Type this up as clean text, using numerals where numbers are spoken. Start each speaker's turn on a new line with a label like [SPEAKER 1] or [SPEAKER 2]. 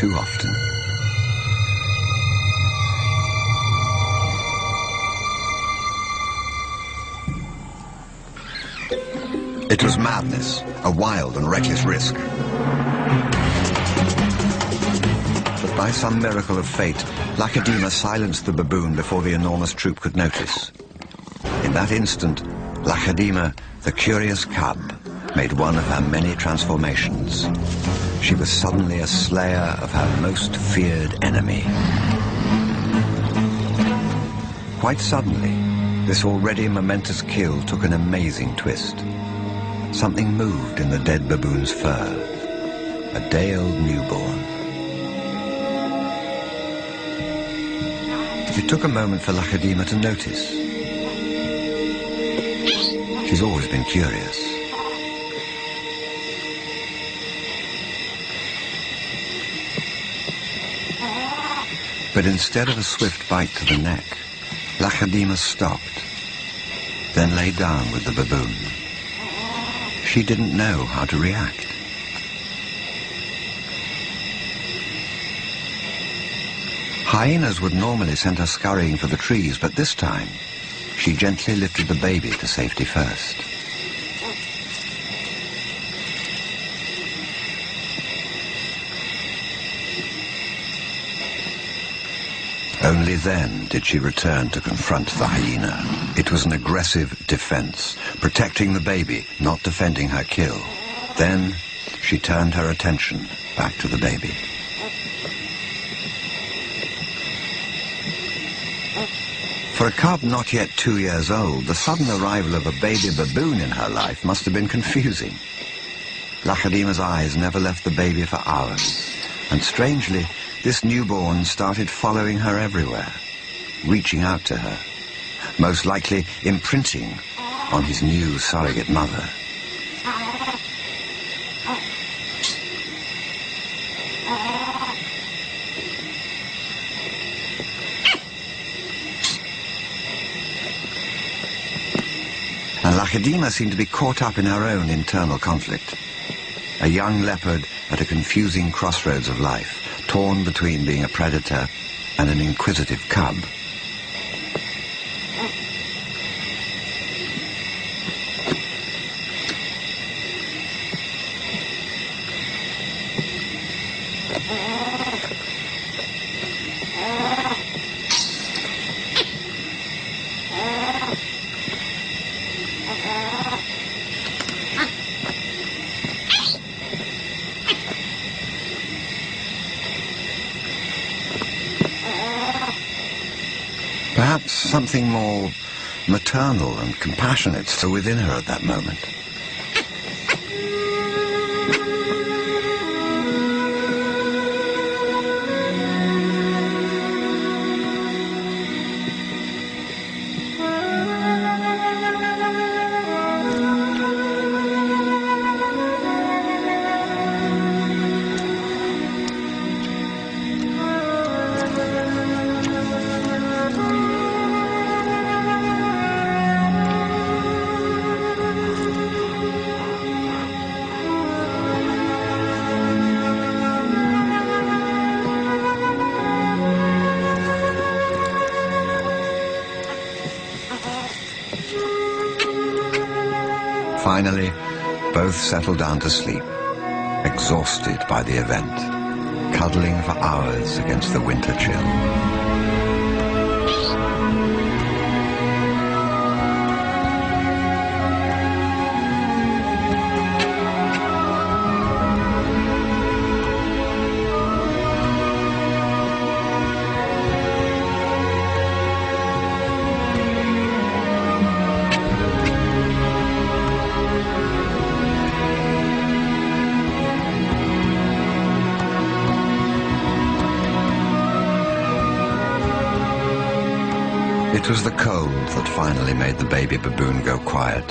[SPEAKER 1] too often. It was madness, a wild and reckless risk. But by some miracle of fate, Lacedaemon silenced the baboon before the enormous troop could notice. In that instant, Lacedaemon, the curious cub, made one of her many transformations. She was suddenly a slayer of her most feared enemy. Quite suddenly, this already momentous kill took an amazing twist. Something moved in the dead baboon's fur. A day-old newborn. It took a moment for Lacedaemon to notice. She's always been curious. But instead of a swift bite to the neck, Lacedaemon stopped, then lay down with the baboon. She didn't know how to react. Hyenas would normally send her scurrying for the trees, but this time, she gently lifted the baby to safety first. Only then did she return to confront the hyena. It was an aggressive defense, protecting the baby, not defending her kill. Then she turned her attention back to the baby. For a cub not yet 2 years old, the sudden arrival of a baby baboon in her life must have been confusing. Lacedaemon's eyes never left the baby for hours, and strangely, this newborn started following her everywhere, reaching out to her, most likely imprinting on his new surrogate mother. And Lacedaemon seemed to be caught up in her own internal conflict. A young leopard at a confusing crossroads of life, torn between being a predator and an inquisitive cub. Perhaps something more maternal and compassionate still within her at that moment. Finally, both settled down to sleep, exhausted by the event, cuddling for hours against the winter chill. It was the cold that finally made the baby baboon go quiet.